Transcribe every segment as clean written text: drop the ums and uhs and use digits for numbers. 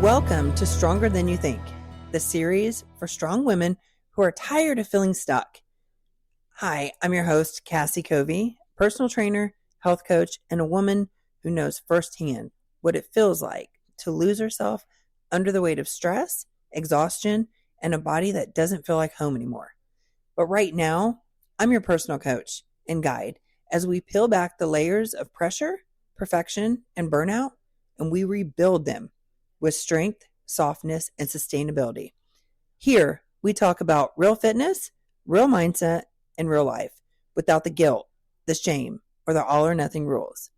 Welcome to Stronger Than You Think, the series for strong women who are tired of feeling stuck. Hi, I'm your host, Cassie Covey, personal trainer, health coach, and a woman who knows firsthand what it feels like to lose herself under the weight of stress, exhaustion, and a body that doesn't feel like home anymore. But right now, I'm your personal coach and guide as we peel back the layers of pressure, perfection, and burnout, and we rebuild them with strength, softness, and sustainability. Here, we talk about real fitness, real mindset, and real life without the guilt, the shame, or the all or nothing rules.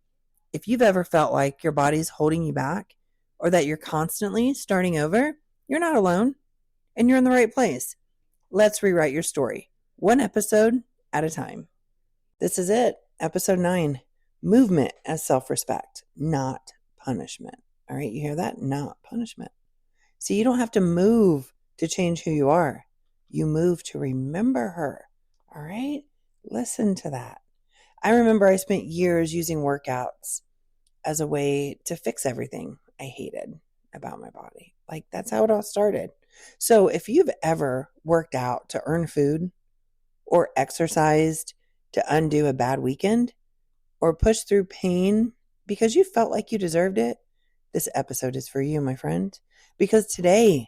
If you've ever felt like your body's holding you back or that you're constantly starting over, you're not alone and you're in the right place. Let's rewrite your story, one episode at a time. This is it, episode 9, movement as self-respect, not punishment. All right, you hear that? Not punishment. See, you don't have to move to change who you are. You move to remember her. All right? Listen to that. I remember I spent years using workouts as a way to fix everything I hated about my body. Like, that's how it all started. So if you've ever worked out to earn food or exercised to undo a bad weekend or pushed through pain because you felt like you deserved it, this episode is for you, my friend, because today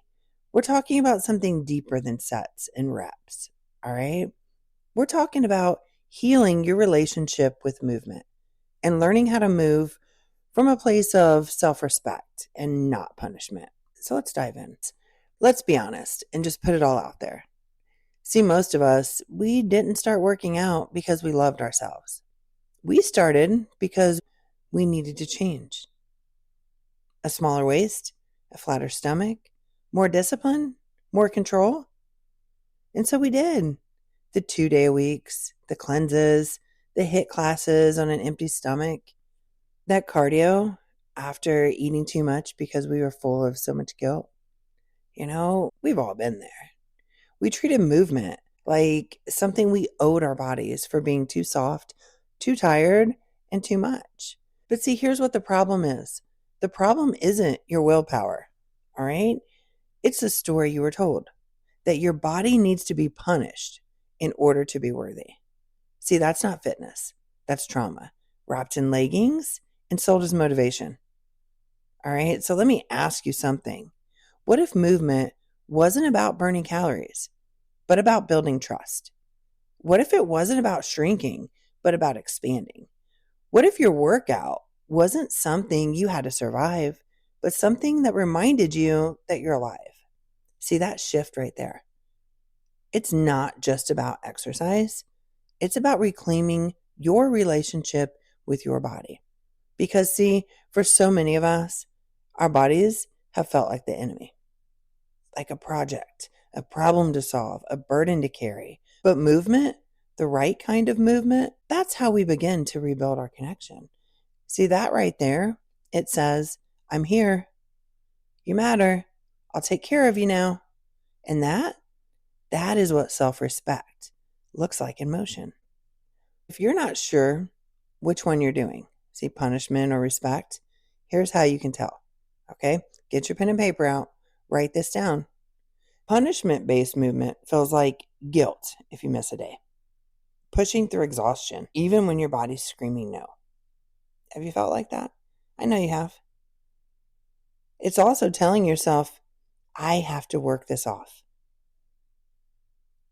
we're talking about something deeper than sets and reps, all right? We're talking about healing your relationship with movement and learning how to move from a place of self-respect and not punishment. So let's dive in. Let's be honest and just put it all out there. See, most of us, we didn't start working out because we loved ourselves. We started because we needed to change. A smaller waist, a flatter stomach, more discipline, more control. And so we did. The 2-day weeks, the cleanses, the HIIT classes on an empty stomach, that cardio after eating too much because we were full of so much guilt. You know, we've all been there. We treated movement like something we owed our bodies for being too soft, too tired, and too much. But see, here's what the problem is. The problem isn't your willpower, all right? It's the story you were told, that your body needs to be punished in order to be worthy. See, that's not fitness. That's trauma, wrapped in leggings and sold as motivation. All right, so let me ask you something. What if movement wasn't about burning calories, but about building trust? What if it wasn't about shrinking, but about expanding? What if your workout wasn't something you had to survive, but something that reminded you that you're alive? See that shift right there? It's not just about exercise. It's about reclaiming your relationship with your body. Because see, for so many of us, our bodies have felt like the enemy, like a project, a problem to solve, a burden to carry. But movement, the right kind of movement, that's how we begin to rebuild our connection. See that right there? It says, I'm here. You matter. I'll take care of you now. And that is what self-respect looks like in motion. If you're not sure which one you're doing, see, punishment or respect, here's how you can tell. Okay? Get your pen and paper out. Write this down. Punishment-based movement feels like guilt if you miss a day. Pushing through exhaustion, even when your body's screaming no. Have you felt like that? I know you have. It's also telling yourself, I have to work this off.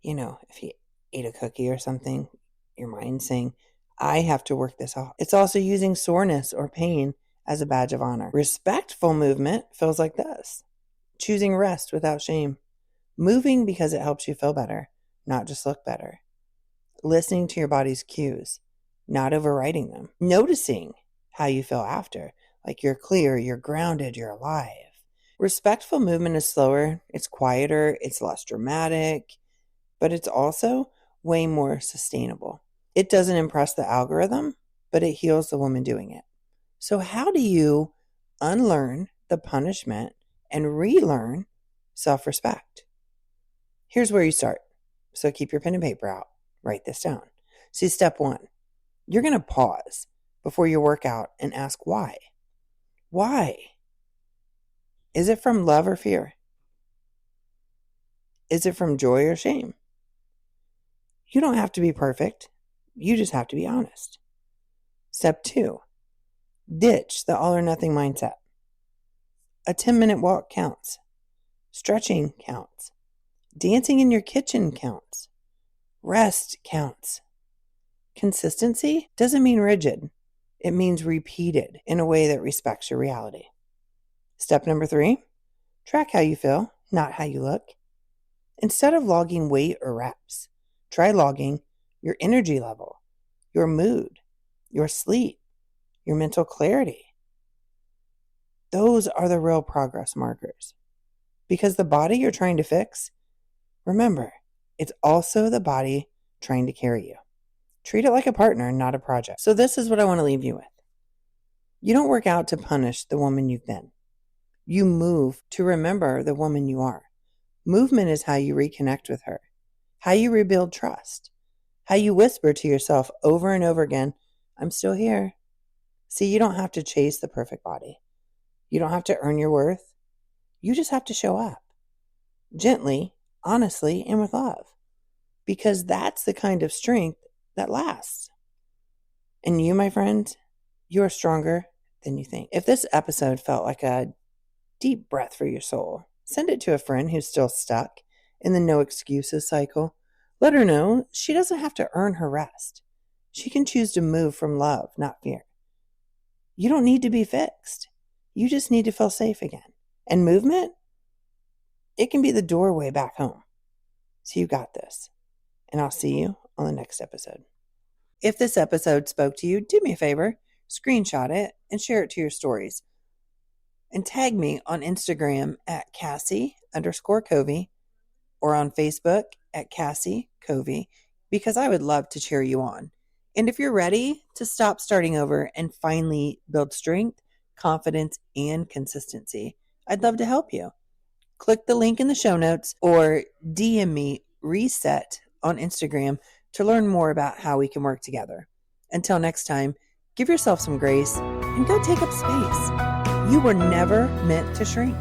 You know, if you ate a cookie or something, your mind's saying, I have to work this off. It's also using soreness or pain as a badge of honor. Respectful movement feels like this. Choosing rest without shame. Moving because it helps you feel better, not just look better. Listening to your body's cues, not overriding them. Noticing how you feel after, like you're clear, you're grounded, you're alive. Respectful movement is slower, it's quieter, it's less dramatic, but it's also way more sustainable. It doesn't impress the algorithm, but it heals the woman doing it. So how do you unlearn the punishment and relearn self-respect? Here's where you start. So keep your pen and paper out. Write this down. See, step 1, you're going to pause before your workout and ask why. Why? Is it from love or fear? Is it from joy or shame? You don't have to be perfect. You just have to be honest. Step 2, ditch the all or nothing mindset. A 10-minute walk counts. Stretching counts. Dancing in your kitchen counts. Rest counts. Consistency doesn't mean rigid. It means repeated in a way that respects your reality. Step number 3, track how you feel, not how you look. Instead of logging weight or reps, try logging your energy level, your mood, your sleep, your mental clarity. Those are the real progress markers. Because the body you're trying to fix, remember, it's also the body trying to carry you. Treat it like a partner, not a project. So this is what I want to leave you with. You don't work out to punish the woman you've been. You move to remember the woman you are. Movement is how you reconnect with her, how you rebuild trust, how you whisper to yourself over and over again, I'm still here. See, you don't have to chase the perfect body. You don't have to earn your worth. You just have to show up gently, honestly, and with love, because that's the kind of strength that lasts. And you, my friend, you are stronger than you think. If this episode felt like a deep breath for your soul, send it to a friend who's still stuck in the no excuses cycle. Let her know she doesn't have to earn her rest. She can choose to move from love, not fear. You don't need to be fixed. You just need to feel safe again. And movement, it can be the doorway back home. So you got this. And I'll see you on the next episode. If this episode spoke to you, do me a favor, screenshot it and share it to your stories. And tag me on Instagram at Cassie_Covey or on Facebook at Cassie Covey, because I would love to cheer you on. And if you're ready to stop starting over and finally build strength, confidence, and consistency, I'd love to help you. Click the link in the show notes or DM me Reset on Instagram to learn more about how we can work together. Until next time, give yourself some grace and go take up space. You were never meant to shrink.